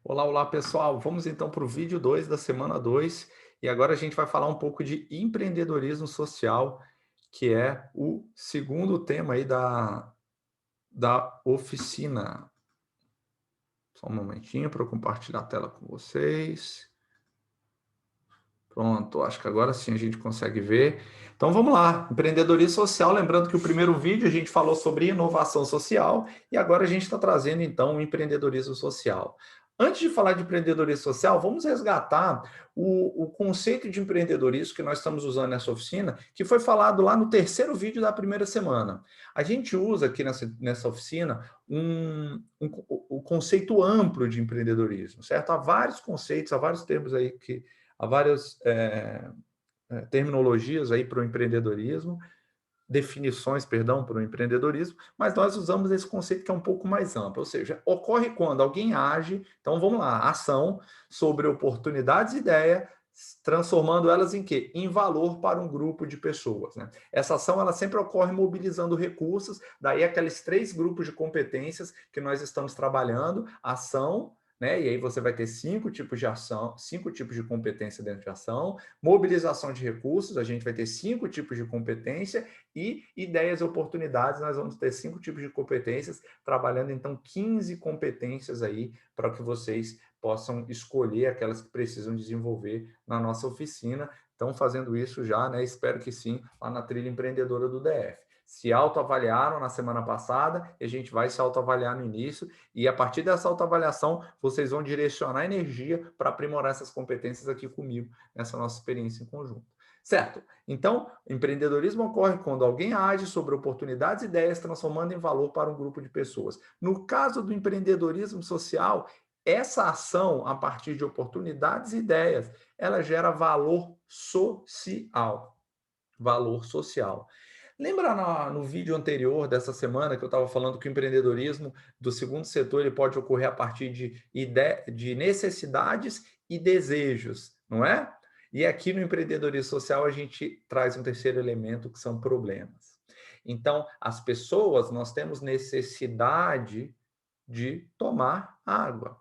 Olá, olá pessoal, vamos então para o vídeo 2 da semana 2 e agora a gente vai falar um pouco de empreendedorismo social, que é o segundo tema aí da oficina. Só um momentinho para eu compartilhar a tela com vocês. Pronto, acho que agora sim a gente consegue ver. Então vamos lá, empreendedorismo social. Lembrando que o primeiro vídeo a gente falou sobre inovação social e agora a gente está trazendo então o empreendedorismo social. Antes de falar de empreendedorismo social, vamos resgatar o conceito de empreendedorismo que nós estamos usando nessa oficina, que foi falado lá no terceiro vídeo da primeira semana. A gente usa aqui nessa oficina o conceito amplo de empreendedorismo, certo? Há vários conceitos, há vários termos aí que há várias terminologias aí para o empreendedorismo, definições, perdão, para o empreendedorismo, mas nós usamos esse conceito que é um pouco mais amplo, ou seja, ocorre quando alguém age, então vamos lá, ação sobre oportunidades e ideias, transformando elas em quê? Em valor para um grupo de pessoas, né? Essa ação ela sempre ocorre mobilizando recursos, daí aqueles 3 grupos de competências que nós estamos trabalhando, ação, né? E aí você vai ter 5 tipos de ação, 5 tipos de competência dentro de ação, mobilização de recursos, a gente vai ter 5 tipos de competência e ideias e oportunidades, nós vamos ter 5 tipos de competências, trabalhando então 15 competências aí para que vocês possam escolher aquelas que precisam desenvolver na nossa oficina. Estão fazendo isso já, né? Espero que sim, lá na trilha empreendedora do DF. Se autoavaliaram na semana passada e a gente vai se autoavaliar no início e a partir dessa autoavaliação vocês vão direcionar energia para aprimorar essas competências aqui comigo nessa nossa experiência em conjunto. Certo? Então, empreendedorismo ocorre quando alguém age sobre oportunidades e ideias, transformando em valor para um grupo de pessoas. No caso do empreendedorismo social, essa ação, a partir de oportunidades e ideias, ela gera valor social. Valor social. Lembra no vídeo anterior dessa semana que eu estava falando que o empreendedorismo do segundo setor ele pode ocorrer a partir de necessidades e desejos, não é? E aqui no empreendedorismo social a gente traz um terceiro elemento que são problemas. Então, as pessoas, nós temos necessidade de tomar água.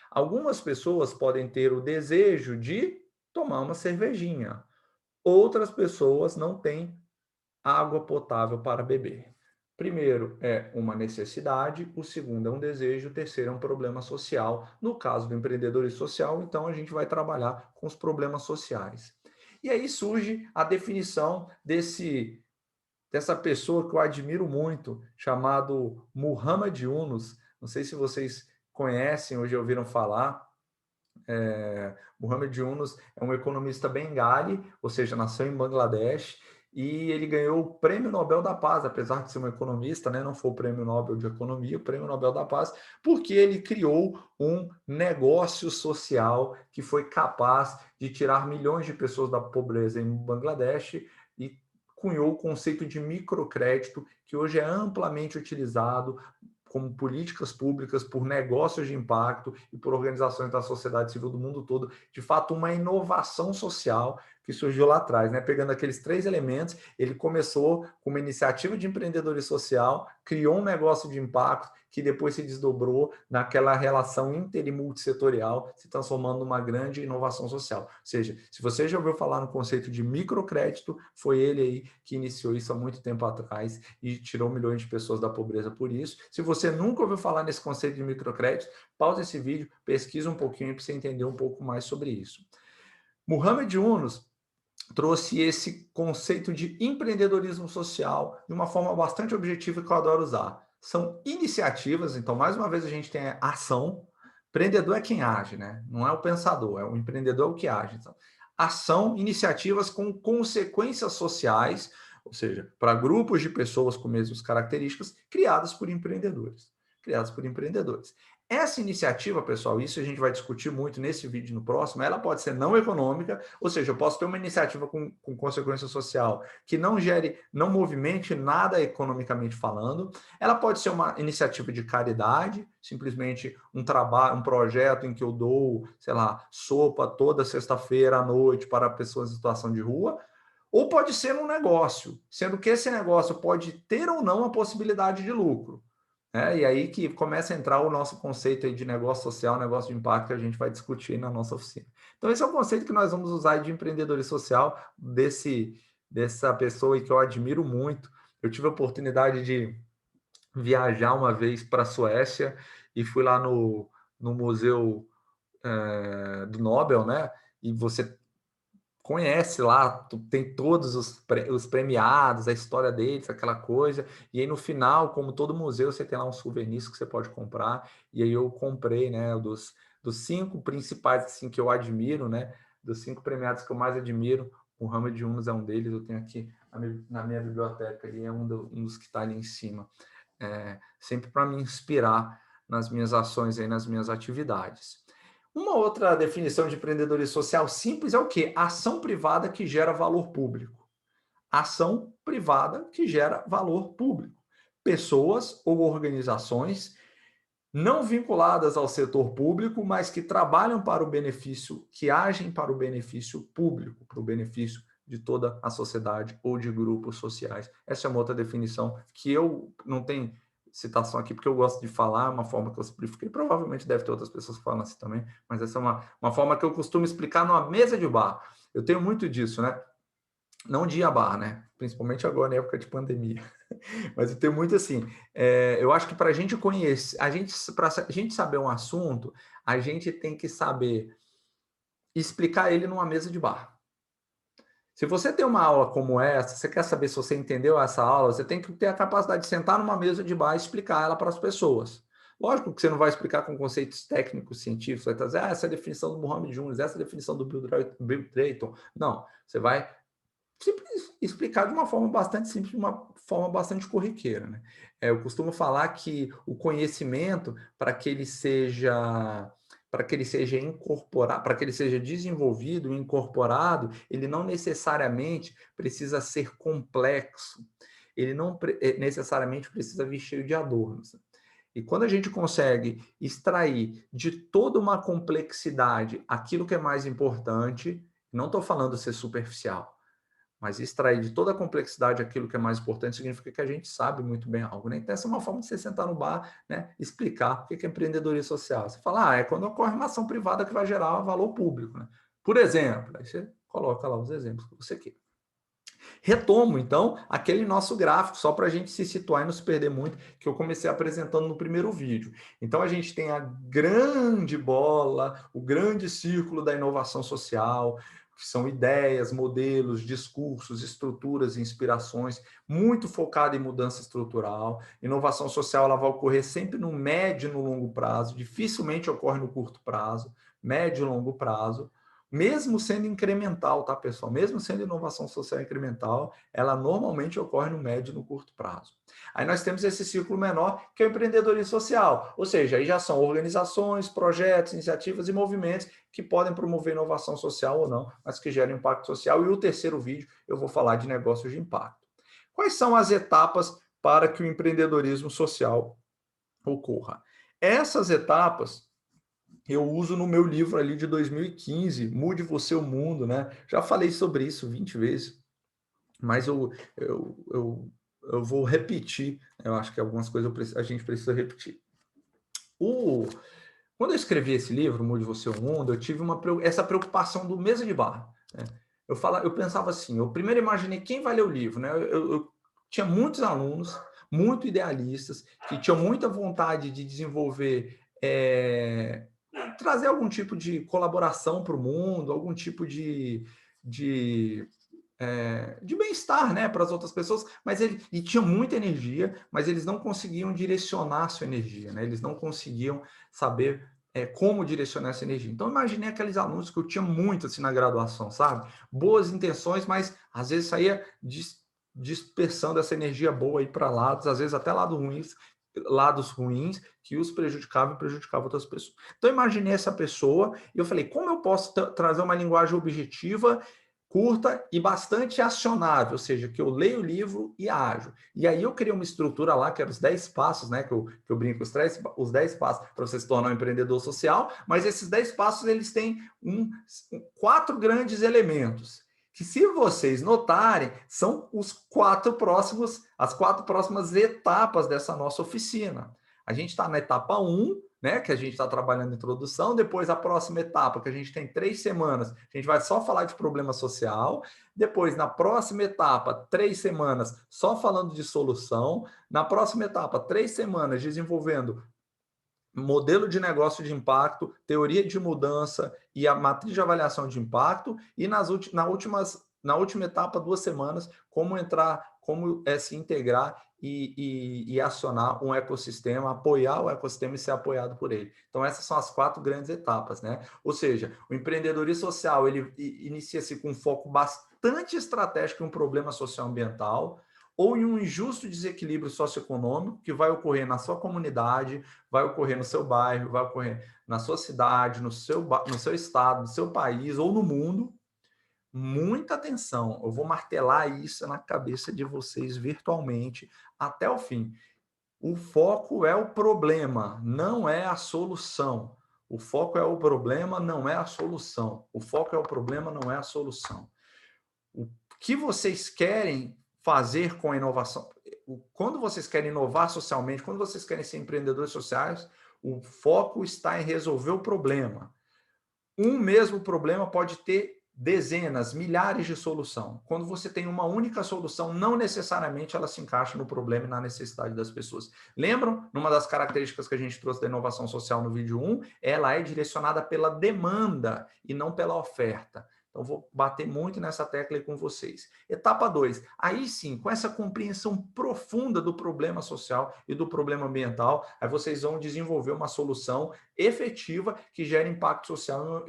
Algumas pessoas podem ter o desejo de tomar uma cervejinha. Outras pessoas não têm água potável para beber. Primeiro é uma necessidade, o segundo é um desejo, o terceiro é um problema social. No caso do empreendedorismo social, então a gente vai trabalhar com os problemas sociais. E aí surge a definição dessa pessoa que eu admiro muito, chamado Muhammad Yunus. Não sei se vocês conhecem ou já ouviram falar. Muhammad Yunus é um economista bengali, ou seja, nasceu em Bangladesh, e ele ganhou o Prêmio Nobel da Paz, apesar de ser um economista, né, não foi o Prêmio Nobel de Economia, o Prêmio Nobel da Paz, porque ele criou um negócio social que foi capaz de tirar milhões de pessoas da pobreza em Bangladesh e cunhou o conceito de microcrédito, que hoje é amplamente utilizado como políticas públicas, por negócios de impacto e por organizações da sociedade civil do mundo todo, de fato, uma inovação social que surgiu lá atrás, né? Pegando aqueles 3 elementos, ele começou com uma iniciativa de empreendedorismo social, criou um negócio de impacto que depois se desdobrou naquela relação inter e multissetorial, se transformando numa grande inovação social. Ou seja, se você já ouviu falar no conceito de microcrédito, foi ele aí que iniciou isso há muito tempo atrás e tirou milhões de pessoas da pobreza por isso. Se você nunca ouviu falar nesse conceito de microcrédito, pausa esse vídeo, pesquisa um pouquinho para você entender um pouco mais sobre isso. Muhammad Yunus trouxe esse conceito de empreendedorismo social de uma forma bastante objetiva que eu adoro usar. São iniciativas, então, mais uma vez, a gente tem a ação. Empreendedor é quem age, né? Não é o pensador, é o empreendedor o que age. Então, ação, iniciativas com consequências sociais, ou seja, para grupos de pessoas com mesmas características, criadas por empreendedores. Criadas por empreendedores. Essa iniciativa, pessoal, isso a gente vai discutir muito nesse vídeo e no próximo, ela pode ser não econômica, ou seja, eu posso ter uma iniciativa com consequência social que não gere, não movimente nada economicamente falando. Ela pode ser uma iniciativa de caridade, simplesmente um trabalho, um projeto em que eu dou, sei lá, sopa toda sexta-feira à noite para pessoas em situação de rua, ou pode ser um negócio, sendo que esse negócio pode ter ou não a possibilidade de lucro. E aí que começa a entrar o nosso conceito aí de negócio social, negócio de impacto, que a gente vai discutir na nossa oficina. Então, esse é o conceito que nós vamos usar de empreendedorismo social, dessa pessoa que eu admiro muito. Eu tive a oportunidade de viajar uma vez para a Suécia e fui lá no Museu do Nobel, né? E você conhece lá, tem todos os premiados, a história deles, aquela coisa, e aí no final, como todo museu, você tem lá uns souvenirs que você pode comprar, e aí eu comprei, né, dos 5 principais, assim, que eu admiro, né, dos 5 premiados que eu mais admiro, o Muhammad Yunus é um deles, eu tenho aqui na minha biblioteca, ele é um dos que está ali em cima, sempre para me inspirar nas minhas ações, aí, nas minhas atividades. Uma outra definição de empreendedorismo social simples é o quê? Ação privada que gera valor público. Ação privada que gera valor público. Pessoas ou organizações não vinculadas ao setor público, mas que trabalham para o benefício, que agem para o benefício público, para o benefício de toda a sociedade ou de grupos sociais. Essa é uma outra definição que eu não tenho citação aqui, porque eu gosto de falar, uma forma que eu simplifiquei, provavelmente deve ter outras pessoas que falam assim também, mas essa é uma forma que eu costumo explicar numa mesa de bar. Eu tenho muito disso, né? Não de ir a bar, né? Principalmente agora, na época de pandemia. Mas eu tenho muito assim. Eu acho que para a gente conhecer, para a gente saber um assunto, a gente tem que saber explicar ele numa mesa de bar. Se você tem uma aula como essa, você quer saber se você entendeu essa aula, você tem que ter a capacidade de sentar numa mesa de bar e explicar ela para as pessoas. Lógico que você não vai explicar com conceitos técnicos, científicos, vai trazer essa é a definição do Muhammad Yunus, essa é a definição do Bill Drayton. Não, você vai explicar de uma forma bastante simples, de uma forma bastante corriqueira, né? Eu costumo falar que o conhecimento, para que ele seja incorporado, para que ele seja desenvolvido e incorporado, ele não necessariamente precisa ser complexo, ele não necessariamente precisa vir cheio de adornos. E quando a gente consegue extrair de toda uma complexidade aquilo que é mais importante, não estou falando ser superficial, mas extrair de toda a complexidade aquilo que é mais importante significa que a gente sabe muito bem algo, né? Então, essa é uma forma de você sentar no bar, né? Explicar o que é empreendedorismo social. Você fala, é quando ocorre uma ação privada que vai gerar valor público, né? Por exemplo, aí você coloca lá os exemplos que você quer. Retomo, então, aquele nosso gráfico, só para a gente se situar e não se perder muito, que eu comecei apresentando no primeiro vídeo. Então, a gente tem a grande bola, o grande círculo da inovação social, que são ideias, modelos, discursos, estruturas, inspirações, muito focado em mudança estrutural. Inovação social ela vai ocorrer sempre no médio e no longo prazo, dificilmente ocorre no curto prazo, médio e longo prazo. Mesmo sendo incremental, tá, pessoal? Mesmo sendo inovação social incremental, ela normalmente ocorre no médio e no curto prazo. Aí nós temos esse círculo menor, que é o empreendedorismo social, ou seja, aí já são organizações, projetos, iniciativas e movimentos que podem promover inovação social ou não, mas que geram impacto social. E o terceiro vídeo eu vou falar de negócios de impacto. Quais são as etapas para que o empreendedorismo social ocorra? Essas etapas eu uso no meu livro ali de 2015, Mude Você o Mundo, né? Já falei sobre isso 20 vezes, mas eu vou repetir. Eu acho que algumas coisas a gente precisa repetir. Quando eu escrevi esse livro, Mude Você o Mundo, eu tive essa preocupação do mesa de bar. Né? Eu pensava assim, eu primeiro imaginei quem vai ler o livro, né? Eu tinha muitos alunos, muito idealistas, que tinham muita vontade de desenvolver, trazer algum tipo de colaboração para o mundo, algum tipo de bem-estar, né, para as outras pessoas, e tinha muita energia, mas eles não conseguiam direcionar a sua energia, né? Eles não conseguiam saber como direcionar essa energia. Então, imaginei aqueles alunos que eu tinha muito assim na graduação, sabe? Boas intenções, mas às vezes saía dispersando essa energia boa aí para lados, às vezes até lados ruins que os prejudicavam e prejudicavam outras pessoas. Então, imaginei essa pessoa e eu falei, como eu posso trazer uma linguagem objetiva, curta e bastante acionável, ou seja, que eu leio o livro e ajo. E aí eu criei uma estrutura lá, que eram os 10 passos, né? Que eu brinco, os 10 passos para você se tornar um empreendedor social, mas esses 10 passos, eles têm 4 grandes elementos, que se vocês notarem, são as 4 próximas etapas dessa nossa oficina. A gente está na etapa 1, né, que a gente está trabalhando em introdução, depois a próxima etapa, que a gente tem 3 semanas, a gente vai só falar de problema social, depois, na próxima etapa, 3 semanas só falando de solução, na próxima etapa, 3 semanas desenvolvendo modelo de negócio de impacto, teoria de mudança e a matriz de avaliação de impacto, e na última etapa, 2 semanas, como entrar, como se integrar e acionar um ecossistema, apoiar o ecossistema e ser apoiado por ele. Então, essas são as 4 grandes etapas, né? Ou seja, o empreendedorismo social, ele inicia-se com um foco bastante estratégico em um problema socioambiental, ou em um injusto desequilíbrio socioeconômico que vai ocorrer na sua comunidade, vai ocorrer no seu bairro, vai ocorrer na sua cidade, no seu estado, no seu país ou no mundo. Muita atenção, eu vou martelar isso na cabeça de vocês virtualmente até o fim. O foco é o problema, não é a solução. O foco é o problema, não é a solução. O foco é o problema, não é a solução. O que vocês querem fazer com a inovação? Quando vocês querem inovar socialmente, quando vocês querem ser empreendedores sociais, o foco está em resolver o problema. Um mesmo problema pode ter dezenas, milhares de soluções. Quando você tem uma única solução, não necessariamente ela se encaixa no problema e na necessidade das pessoas. Lembram? Numa das características que a gente trouxe da inovação social no vídeo 1, ela é direcionada pela demanda e não pela oferta. Então, vou bater muito nessa tecla aí com vocês. Etapa 2. Aí sim, com essa compreensão profunda do problema social e do problema ambiental, aí vocês vão desenvolver uma solução efetiva que gere impacto social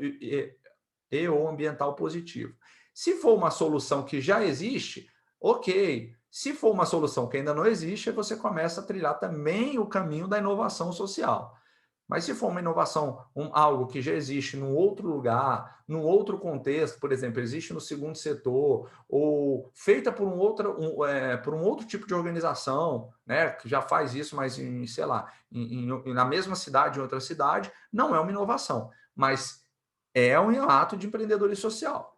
ou ambiental positivo. Se for uma solução que já existe, ok. Se for uma solução que ainda não existe, você começa a trilhar também o caminho da inovação social. Mas se for uma inovação, algo que já existe num outro lugar, num outro contexto, por exemplo, existe no segundo setor, ou feita por por um outro tipo de organização, né, que já faz isso, mas sei lá, na mesma cidade, em outra cidade, não é uma inovação, mas é um ato de empreendedorismo social.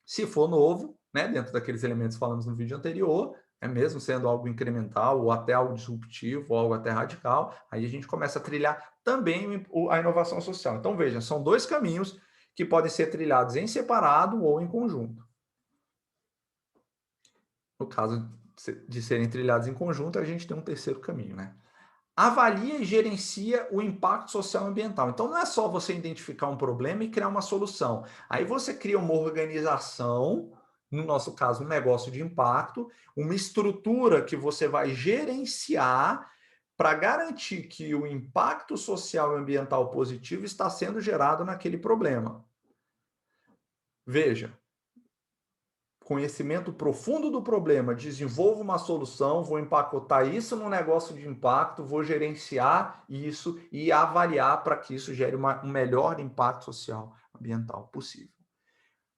Se for novo, né, dentro daqueles elementos que falamos no vídeo anterior, mesmo sendo algo incremental ou até algo disruptivo, ou algo até radical, aí a gente começa a trilhar também a inovação social. Então, veja, são 2 caminhos que podem ser trilhados em separado ou em conjunto. No caso de serem trilhados em conjunto, a gente tem um terceiro caminho, né? Avalia e gerencia o impacto social e ambiental. Então, não é só você identificar um problema e criar uma solução. Aí você cria uma organização, no nosso caso, um negócio de impacto, uma estrutura que você vai gerenciar para garantir que o impacto social e ambiental positivo está sendo gerado naquele problema. Veja, conhecimento profundo do problema, desenvolvo uma solução, vou empacotar isso num negócio de impacto, vou gerenciar isso e avaliar para que isso gere um melhor impacto social ambiental possível.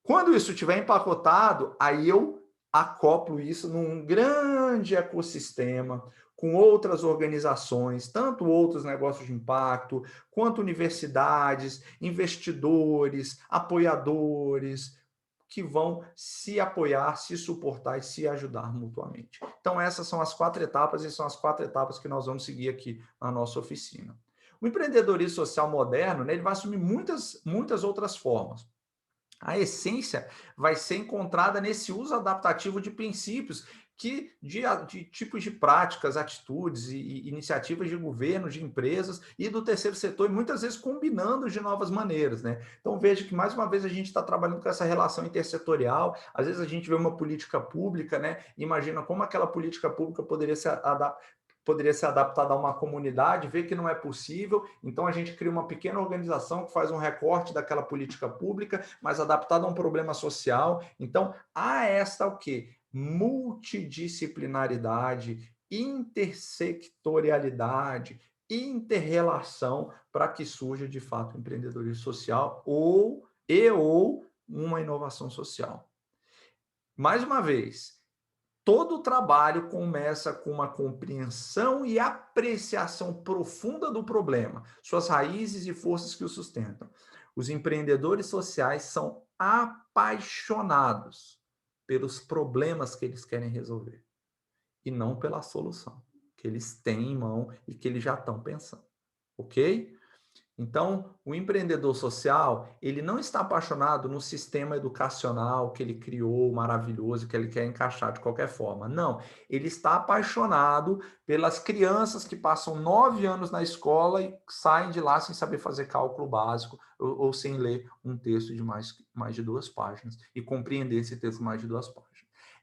Quando isso estiver empacotado, aí eu acoplo isso num grande ecossistema com outras organizações, tanto outros negócios de impacto, quanto universidades, investidores, apoiadores, que vão se apoiar, se suportar e se ajudar mutuamente. Então, essas são as 4 etapas e são as 4 etapas que nós vamos seguir aqui na nossa oficina. O empreendedorismo social moderno, né, ele vai assumir muitas outras formas. A essência vai ser encontrada nesse uso adaptativo de princípios de tipos de práticas, atitudes e iniciativas de governo, de empresas e do terceiro setor, e muitas vezes combinando de novas maneiras, né? Então veja que mais uma vez a gente está trabalhando com essa relação intersetorial, às vezes a gente vê uma política pública, né? Imagina como aquela política pública poderia ser adaptada a uma comunidade, vê que não é possível, então a gente cria uma pequena organização que faz um recorte daquela política pública, mas adaptada a um problema social. Então, há esta o quê? Multidisciplinaridade, intersectorialidade, interrelação para que surja de fato um empreendedorismo social ou uma inovação social. Mais uma vez, todo o trabalho começa com uma compreensão e apreciação profunda do problema, suas raízes e forças que o sustentam. Os empreendedores sociais são apaixonados pelos problemas que eles querem resolver e não pela solução. que eles têm em mão e que eles já estão pensando, ok? Então, o empreendedor social, ele não está apaixonado no sistema educacional que ele criou, maravilhoso, que ele quer encaixar de qualquer forma. Não, ele está apaixonado pelas crianças que passam 9 anos na escola e saem de lá sem saber fazer cálculo básico ou sem ler um texto de mais de 2 páginas e compreender esse texto de mais de 2 páginas.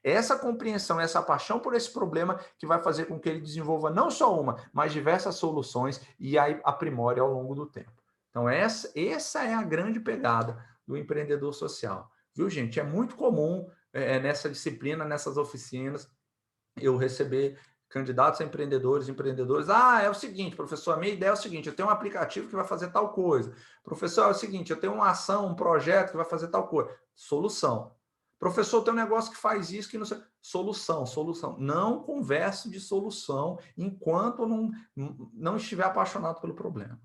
Essa compreensão, essa paixão por esse problema que vai fazer com que ele desenvolva não só uma, mas diversas soluções e aí aprimore ao longo do tempo. Então, essa é a grande pegada do empreendedor social. Viu, gente? É muito comum nessa disciplina, nessas oficinas, eu receber candidatos a empreendedores, empreendedores. Ah, é o seguinte, professor, a minha ideia é o seguinte, eu tenho um aplicativo que vai fazer tal coisa. Professor, é o seguinte, eu tenho uma ação, um projeto que vai fazer tal coisa. Solução. Professor, tem um negócio que faz isso, que não sei. Solução, solução. Não converse de solução enquanto não estiver apaixonado pelo problema.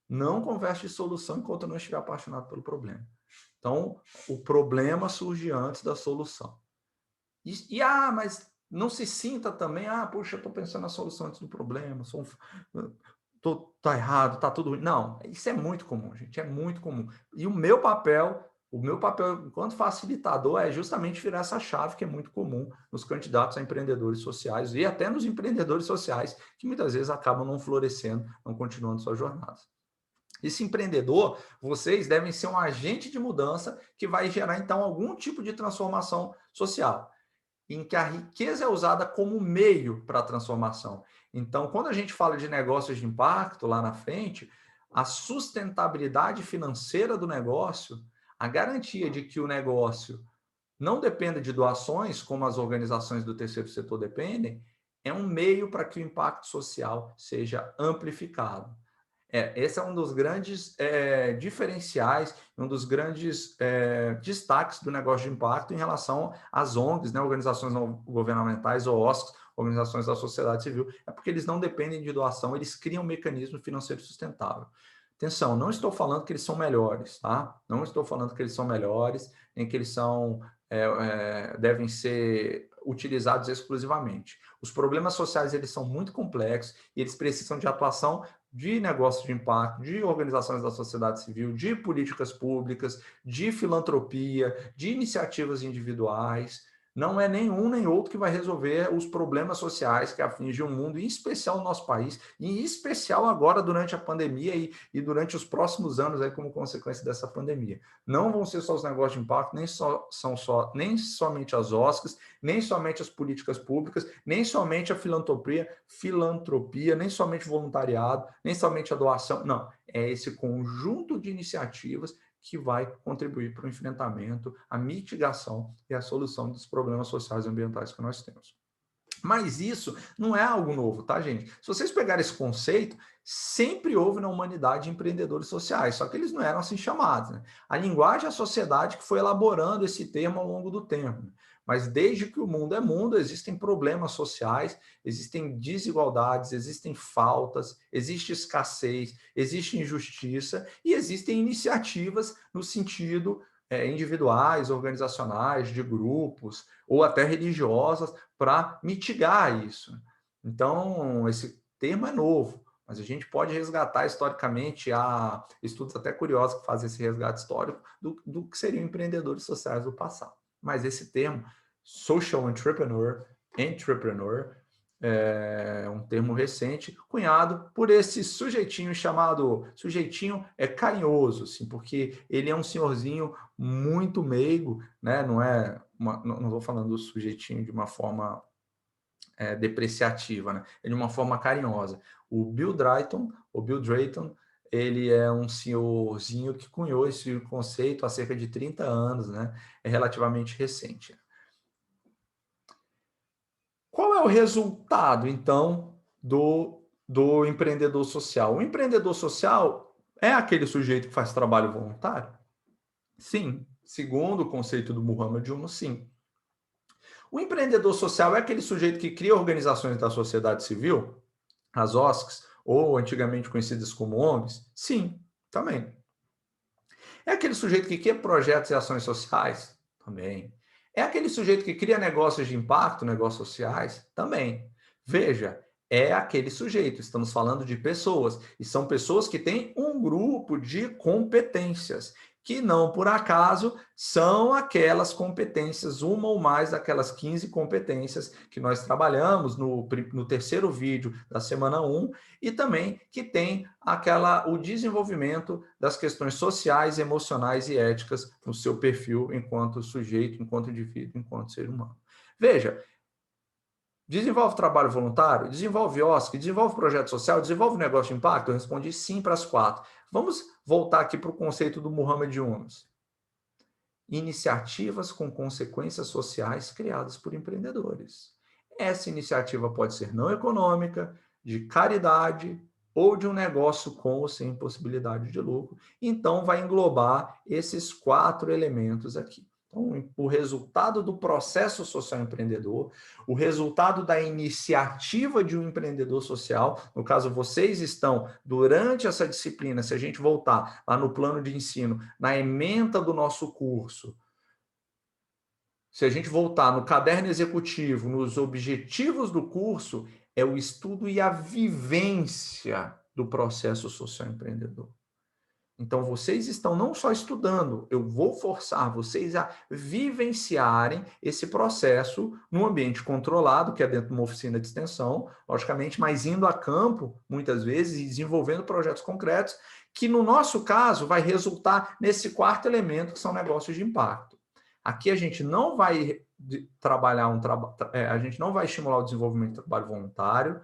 Não converse de solução enquanto não estiver apaixonado pelo problema. Então, o problema surge antes da solução. Mas não se sinta também, puxa, eu estou pensando na solução antes do problema, tá errado, tá tudo ruim. Não, isso é muito comum, gente, é muito comum. E o meu papel enquanto facilitador é justamente virar essa chave que é muito comum nos candidatos a empreendedores sociais e até nos empreendedores sociais que muitas vezes acabam não florescendo, não continuando suas jornadas. Esse empreendedor, vocês devem ser um agente de mudança que vai gerar, então, algum tipo de transformação social, em que a riqueza é usada como meio para a transformação. Então, quando a gente fala de negócios de impacto lá na frente, a sustentabilidade financeira do negócio, a garantia de que o negócio não dependa de doações, como as organizações do terceiro setor dependem, é um meio para que o impacto social seja amplificado. Esse é um dos grandes diferenciais, um dos grandes destaques do negócio de impacto em relação às ONGs, né, organizações não governamentais ou OSCs, organizações da sociedade civil, é porque eles não dependem de doação, eles criam um mecanismo financeiro sustentável. Atenção, não estou falando que eles são melhores, tá? Não estou falando que eles são melhores, nem que eles devem ser utilizados exclusivamente. Os problemas sociais, eles são muito complexos e eles precisam de atuação de negócios de impacto, de organizações da sociedade civil, de políticas públicas, de filantropia, de iniciativas individuais. Não é nenhum nem outro que vai resolver os problemas sociais que afligem o mundo, em especial o nosso país, e em especial agora durante a pandemia e durante os próximos anos aí como consequência dessa pandemia. Não vão ser só os negócios de impacto, nem somente as OSCs, nem somente as políticas públicas, nem somente a filantropia, nem somente o voluntariado, nem somente a doação. Não, é esse conjunto de iniciativas que vai contribuir para o enfrentamento, a mitigação e a solução dos problemas sociais e ambientais que nós temos. Mas isso não é algo novo, tá, gente? Se vocês pegarem esse conceito, sempre houve na humanidade empreendedores sociais, só que eles não eram assim chamados, né? A linguagem, a sociedade que foi elaborando esse termo ao longo do tempo. Né? Mas desde que o mundo é mundo, existem problemas sociais, existem desigualdades, existem faltas, existe escassez, existe injustiça e existem iniciativas no sentido individuais, organizacionais, de grupos ou até religiosas para mitigar isso. Então, esse termo é novo, mas a gente pode resgatar historicamente, há estudos até curiosos que fazem esse resgate histórico do que seriam empreendedores sociais do passado. Mas esse termo, social entrepreneur, é um termo recente, cunhado por esse sujeitinho chamado, sujeitinho carinhoso, assim, porque ele é um senhorzinho muito meigo, né? Não estou falando do sujeitinho de uma forma depreciativa, né? É de uma forma carinhosa. O Bill Drayton, ele é um senhorzinho que cunhou esse conceito há cerca de 30 anos, né? É relativamente recente. Qual é o resultado, então, do empreendedor social? O empreendedor social é aquele sujeito que faz trabalho voluntário? Sim. Segundo o conceito do Muhammad Yunus, sim. O empreendedor social é aquele sujeito que cria organizações da sociedade civil, as OSCs, ou antigamente conhecidas como ONGs? Sim, também. É aquele sujeito que cria projetos e ações sociais? Também. É aquele sujeito que cria negócios de impacto, negócios sociais? Também. Veja, é aquele sujeito, estamos falando de pessoas, e são pessoas que têm um grupo de competências, que não por acaso são aquelas competências, uma ou mais daquelas 15 competências que nós trabalhamos no terceiro vídeo da semana 1, e também que tem o desenvolvimento das questões sociais, emocionais e éticas no seu perfil enquanto sujeito, enquanto indivíduo, enquanto ser humano. Veja, desenvolve trabalho voluntário? Desenvolve OSC? Desenvolve projeto social? Desenvolve negócio de impacto? Eu respondi sim para as 4. Vamos voltar aqui para o conceito do Muhammad Yunus. Iniciativas com consequências sociais criadas por empreendedores. Essa iniciativa pode ser não econômica, de caridade ou de um negócio com ou sem possibilidade de lucro. Então, vai englobar esses 4 elementos aqui. Então, o resultado do processo social empreendedor, o resultado da iniciativa de um empreendedor social, no caso, vocês estão, durante essa disciplina, se a gente voltar lá no plano de ensino, na ementa do nosso curso, se a gente voltar no caderno executivo, nos objetivos do curso, é o estudo e a vivência do processo social empreendedor. Então, vocês estão não só estudando, eu vou forçar vocês a vivenciarem esse processo num ambiente controlado, que é dentro de uma oficina de extensão, logicamente, mas indo a campo, muitas vezes, e desenvolvendo projetos concretos, que no nosso caso vai resultar nesse 4º elemento, que são negócios de impacto. Aqui a gente não vai trabalhar a gente não vai estimular o desenvolvimento de trabalho voluntário.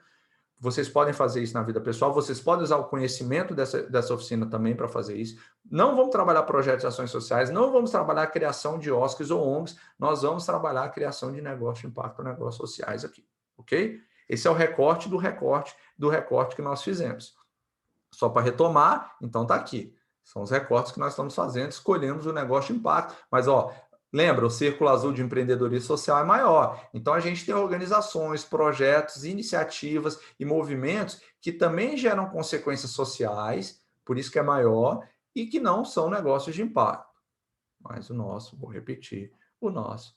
Vocês podem fazer isso na vida pessoal, vocês podem usar o conhecimento dessa oficina também para fazer isso. Não vamos trabalhar projetos de ações sociais, não vamos trabalhar a criação de OSCs ou ONGs, nós vamos trabalhar a criação de negócios de impacto, negócios sociais aqui, ok? Esse é o recorte do recorte que nós fizemos. Só para retomar, então está aqui. São os recortes que nós estamos fazendo, escolhemos o negócio de impacto, mas lembra, o círculo azul de empreendedorismo social é maior. Então, a gente tem organizações, projetos, iniciativas e movimentos que também geram consequências sociais, por isso que é maior, e que não são negócios de impacto. Mas o nosso, vou repetir, o nosso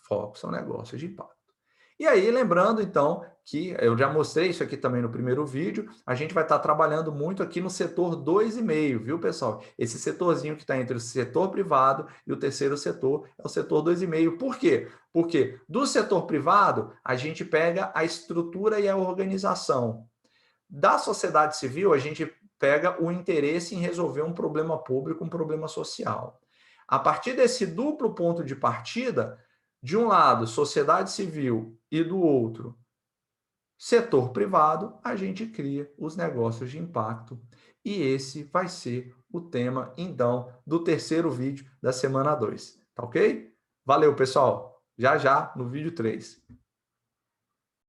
foco são negócios de impacto. E aí, lembrando, então, que eu já mostrei isso aqui também no primeiro vídeo, a gente vai estar trabalhando muito aqui no setor 2,5, viu, pessoal? Esse setorzinho que está entre o setor privado e o terceiro setor é o setor 2,5. Por quê? Porque do setor privado, a gente pega a estrutura e a organização. Da sociedade civil, a gente pega o interesse em resolver um problema público, um problema social. A partir desse duplo ponto de partida, de um lado, sociedade civil, e do outro, setor privado, a gente cria os negócios de impacto. E esse vai ser o tema, então, do terceiro vídeo da semana 2. Tá ok? Valeu, pessoal! Já no vídeo 3.